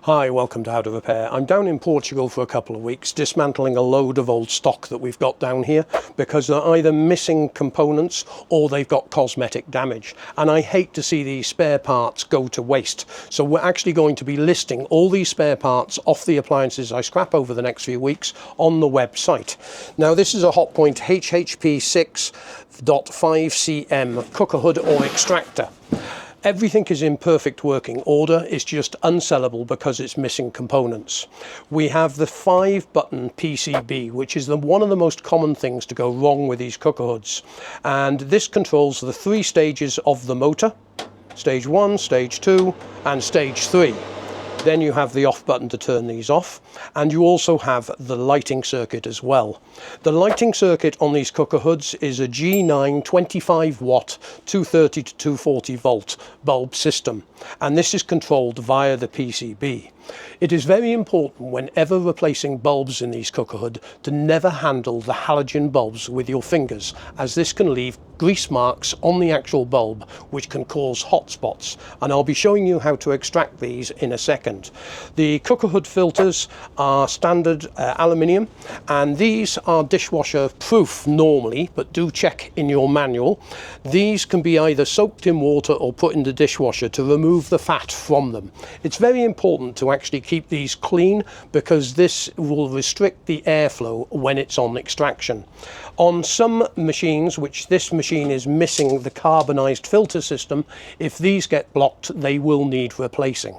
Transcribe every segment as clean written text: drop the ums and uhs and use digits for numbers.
Hi, welcome to How to Repair. I'm down in Portugal for a couple of weeks dismantling a load of old stock that we've got down here because they're either missing components or they've got cosmetic damage, and I hate to see these spare parts go to waste. So we're actually going to be listing all these spare parts off the appliances I scrap over the next few weeks on the website. Now this is a Hotpoint HHP6.5CM cooker hood or extractor. Everything is in perfect working order, it's just unsellable because it's missing components. We have the 5-button PCB, which is one of the most common things to go wrong with these cooker hoods. And this controls the 3 stages of the motor: stage 1, stage 2 and stage 3. Then you have the off button to turn these off, and you also have the lighting circuit as well. The lighting circuit on these cooker hoods is a G9 25 watt 230 to 240 volt bulb system, and this is controlled via the PCB. It is very important whenever replacing bulbs in these cooker hood to never handle the halogen bulbs with your fingers, as this can leave grease marks on the actual bulb which can cause hot spots, and I'll be showing you how to extract these in a second. The cooker hood filters are standard aluminium, and these are dishwasher proof normally, but do check in your manual. These can be either soaked in water or put in the dishwasher to remove the fat from them. It's very important to actually keep these clean because this will restrict the airflow when it's on extraction. On some machines, which this machine is missing the carbonized filter system, if these get blocked they will need replacing.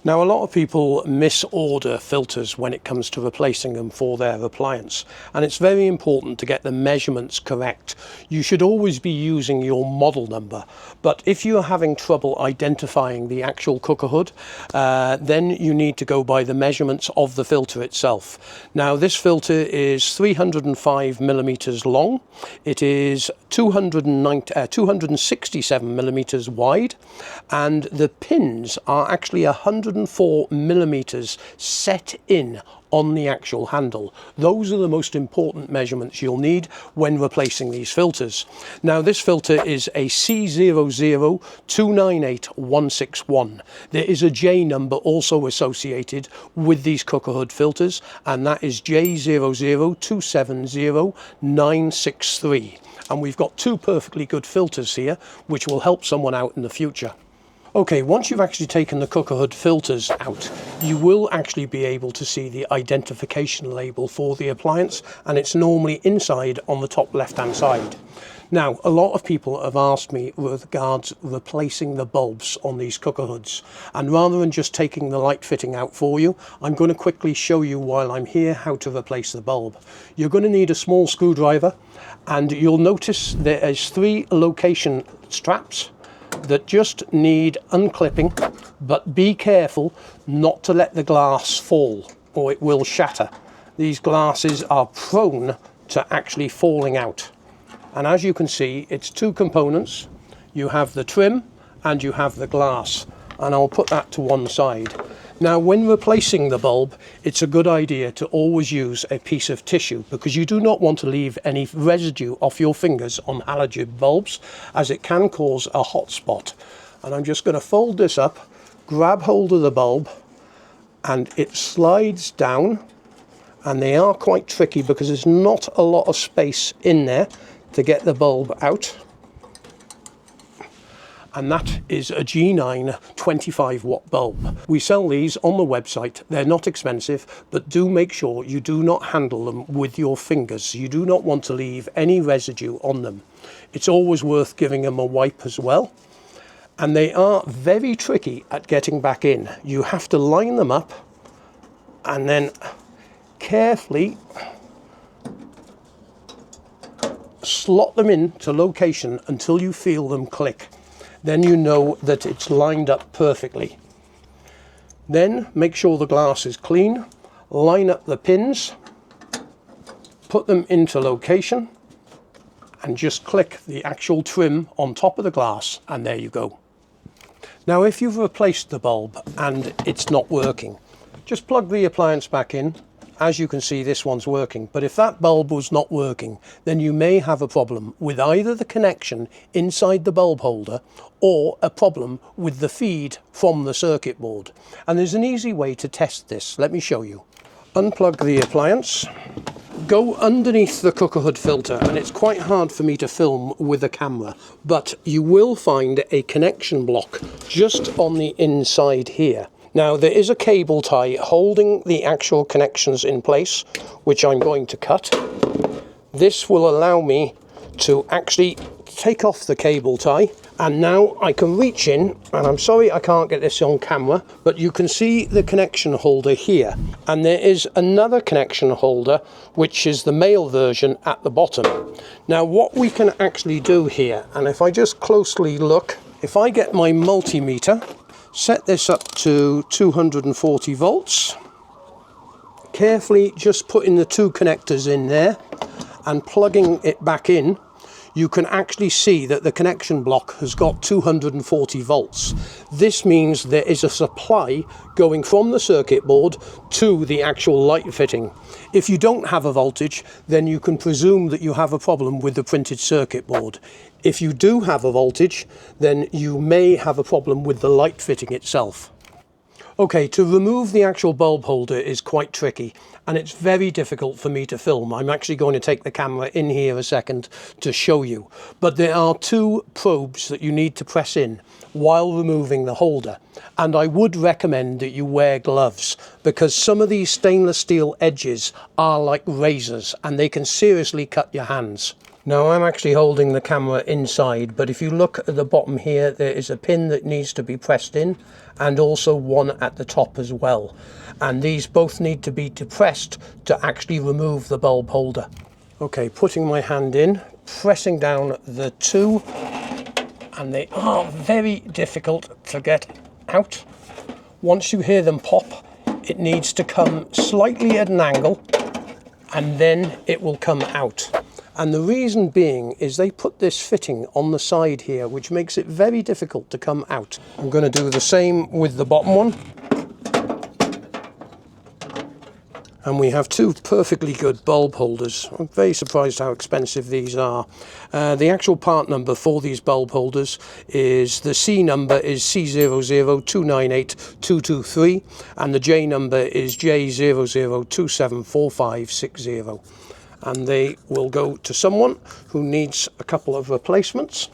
Now, a lot of people misorder filters when it comes to replacing them for their appliance, and it's very important to get the measurements correct. You should always be using your model number, but if you're having trouble identifying the actual cooker hood, then you need to go by the measurements of the filter itself. Now, this filter is 305 millimeters long, it is 267 millimeters wide, and the pins are actually 104 millimeters set in on the actual handle. Those are the most important measurements you'll need when replacing these filters. Now, this filter is a C0029861. There is a J number also associated with these cooker hood filters, and that is J002700963. And we've got 2 perfectly good filters here which will help someone out in the future. Okay, once you've actually taken the cooker hood filters out, you will actually be able to see the identification label for the appliance, and it's normally inside on the top left hand side. Now, a lot of people have asked me with regards replacing the bulbs on these cooker hoods, and rather than just taking the light fitting out for you, I'm going to quickly show you while I'm here how to replace the bulb. You're going to need a small screwdriver, and you'll notice there is 3 location straps that just need unclipping, but be careful not to let the glass fall or it will shatter. These glasses are prone to actually falling out, and as you can see, it's 2 components. You have the trim and you have the glass, and I'll put that to one side. Now, when replacing the bulb, it's a good idea to always use a piece of tissue because you do not want to leave any residue off your fingers on halogen bulbs, as it can cause a hot spot. And I'm just going to fold this up, grab hold of the bulb, and it slides down, and they are quite tricky because there's not a lot of space in there to get the bulb out. And that is a G9 25 watt bulb. We sell these on the website. They're not expensive, but do make sure you do not handle them with your fingers. You do not want to leave any residue on them. It's always worth giving them a wipe as well. And they are very tricky at getting back in. You have to line them up and then carefully slot them into location until you feel them click. Then you know that it's lined up perfectly. Then make sure the glass is clean, line up the pins, put them into location, and just click the actual trim on top of the glass, and there you go. Now, if you've replaced the bulb and it's not working, just plug the appliance back in as you can see, this one's working. But if that bulb was not working, then you may have a problem with either the connection inside the bulb holder or a problem with the feed from the circuit board. And there's an easy way to test this. Let me show you. Unplug the appliance. Go underneath the cooker hood filter, and it's quite hard for me to film with a camera, but you will find a connection block just on the inside here. Now there is a cable tie holding the actual connections in place, which I'm going to cut. This will allow me to actually take off the cable tie, and now I can reach in, and I'm sorry I can't get this on camera, but you can see the connection holder here, and there is another connection holder which is the male version at the bottom. Now what we can actually do here, and if I just closely look, if I get my multimeter, set this up to 240 volts, carefully just putting the two connectors in there and plugging it back in, you can actually see that the connection block has got 240 volts. This means there is a supply going from the circuit board to the actual light fitting. If you don't have a voltage, then you can presume that you have a problem with the printed circuit board. If you do have a voltage, then you may have a problem with the light fitting itself. Okay, to remove the actual bulb holder is quite tricky, and it's very difficult for me to film. I'm actually going to take the camera in here a second to show you. But there are two probes that you need to press in while removing the holder. And I would recommend that you wear gloves, because some of these stainless steel edges are like razors and they can seriously cut your hands. Now I'm actually holding the camera inside, but if you look at the bottom here, there is a pin that needs to be pressed in, and also one at the top as well. And these both need to be depressed to actually remove the bulb holder. Okay, putting my hand in, pressing down the two, and they are very difficult to get out. Once you hear them pop, it needs to come slightly at an angle, and then it will come out. And the reason being is they put this fitting on the side here, which makes it very difficult to come out. I'm going to do the same with the bottom one. And we have two perfectly good bulb holders. I'm very surprised how expensive these are. The actual part number for these bulb holders is, the C number is C00298223, and the J number is J00274560. And they will go to someone who needs a couple of replacements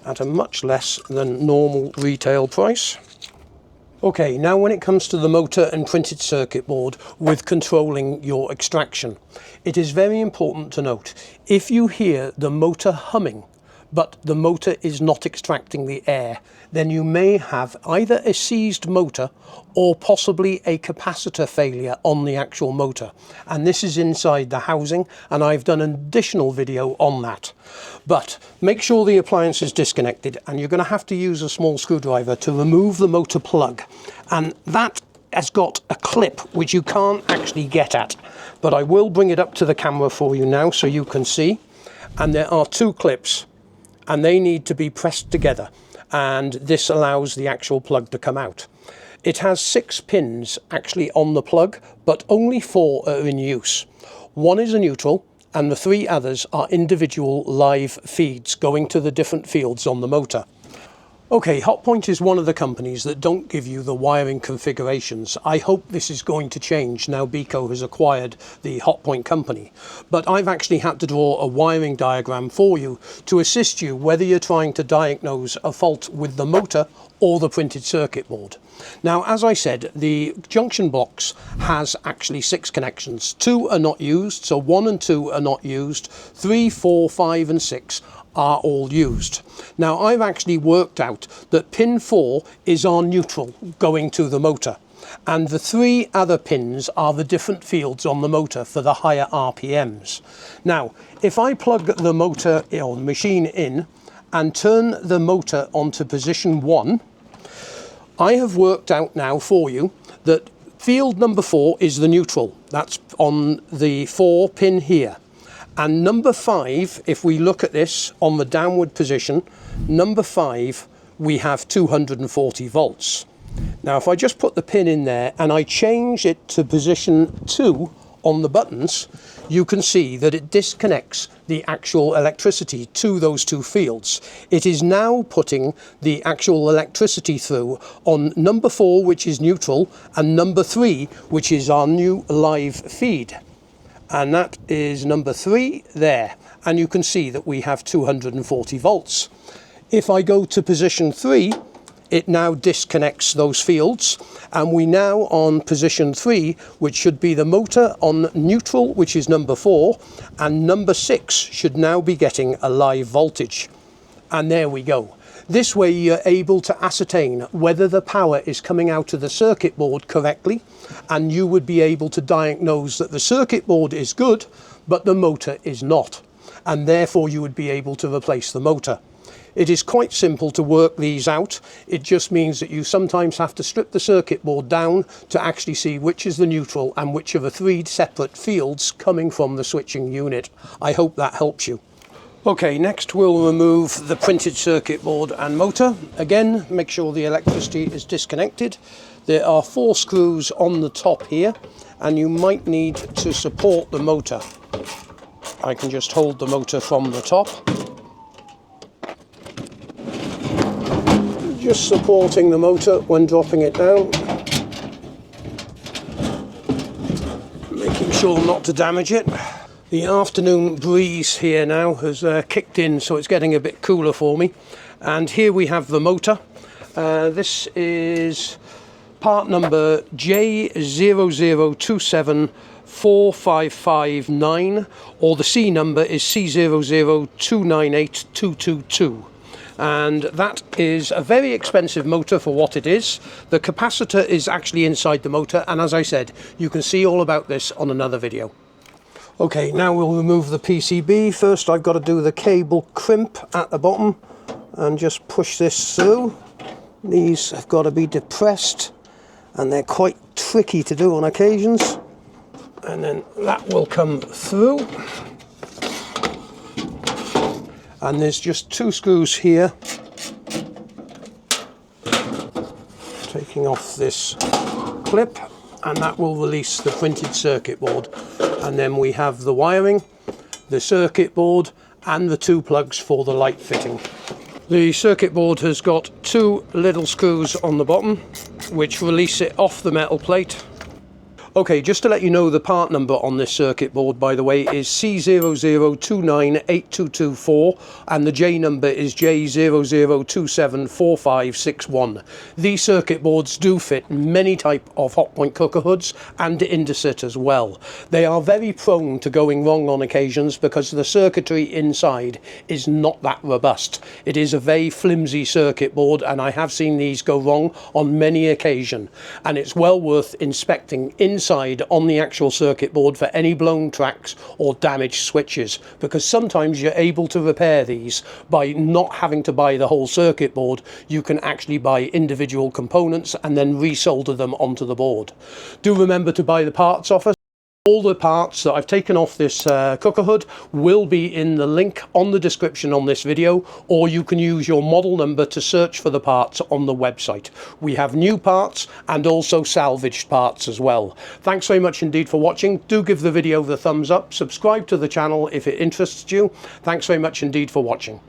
at a much less than normal retail price. Okay, now when it comes to the motor and printed circuit board with controlling your extraction, it is very important to note, if you hear the motor humming, but the motor is not extracting the air, then you may have either a seized motor or possibly a capacitor failure on the actual motor. And this is inside the housing, and I've done an additional video on that. But make sure the appliance is disconnected, and you're going to have to use a small screwdriver to remove the motor plug. And that has got a clip which you can't actually get at. But I will bring it up to the camera for you now so you can see. And there are two clips, and they need to be pressed together, and this allows the actual plug to come out. It has 6 pins actually on the plug, but only 4 are in use. One is a neutral, and the 3 others are individual live feeds going to the different fields on the motor. Okay, Hotpoint is one of the companies that don't give you the wiring configurations. I hope this is going to change now Beco has acquired the Hotpoint company. But I've actually had to draw a wiring diagram for you to assist you whether you're trying to diagnose a fault with the motor or the printed circuit board. Now, as I said, the junction box has actually 6 connections. 2 are not used, so 1 and 2 are not used. 3, 4, 5 and 6 are all used. Now, I've actually worked out that pin 4 is our neutral going to the motor, and the 3 other pins are the different fields on the motor for the higher RPMs. Now, if I plug the motor or the machine in and turn the motor onto position 1, I have worked out now for you that field number 4 is the neutral. That's on the 4 pin here. And number 5, if we look at this on the downward position, number 5, we have 240 volts. Now, if I just put the pin in there and I change it to position 2 on the buttons, you can see that it disconnects the actual electricity to those two fields. It is now putting the actual electricity through on number 4, which is neutral, and number 3, which is our new live feed. And that is number 3 there. And you can see that we have 240 volts. If I go to position 3, it now disconnects those fields, and we now on position 3, which should be the motor on neutral, which is number 4, and number 6 should now be getting a live voltage. And there we go. This way you're able to ascertain whether the power is coming out of the circuit board correctly, and you would be able to diagnose that the circuit board is good, but the motor is not, and therefore you would be able to replace the motor. It is quite simple to work these out. It just means that you sometimes have to strip the circuit board down to actually see which is the neutral and which are the 3 separate fields coming from the switching unit. I hope that helps you. Okay, next we'll remove the printed circuit board and motor. Again, make sure the electricity is disconnected. There are 4 screws on the top here, and you might need to support the motor. I can just hold the motor from the top. Just supporting the motor when dropping it down, making sure not to damage it. The afternoon breeze here now has kicked in, so it's getting a bit cooler for me. And here we have the motor. This is part number J002745559, or the C number is C002982222. And that is a very expensive motor for what it is. The capacitor is actually inside the motor, and as I said, you can see all about this on another video. Okay, now we'll remove the PCB. First I've got to do the cable crimp at the bottom and just push this through. These have got to be depressed, and they're quite tricky to do on occasions. And then that will come through. And there's just 2 screws here, taking off this clip, and that will release the printed circuit board. And then we have the wiring, the circuit board, and the 2 plugs for the light fitting. The circuit board has got 2 little screws on the bottom, which release it off the metal plate. Okay, just to let you know, the part number on this circuit board, by the way, is C002982224, and the J number is J00274561. These circuit boards do fit many type of Hotpoint cooker hoods and Indesit as well. They are very prone to going wrong on occasions because the circuitry inside is not that robust. It is a very flimsy circuit board, and I have seen these go wrong on many occasions, and it's well worth inspecting inside on the actual circuit board for any blown tracks or damaged switches, because sometimes you're able to repair these by not having to buy the whole circuit board. You can actually buy individual components and then resolder them onto the board. Do remember to buy the parts off us. All the parts that I've taken off this cooker hood will be in the link on the description on this video, or you can use your model number to search for the parts on the website. We have new parts and also salvaged parts as well. Thanks very much indeed for watching. Do give the video the thumbs up, subscribe to the channel if it interests you. Thanks very much indeed for watching.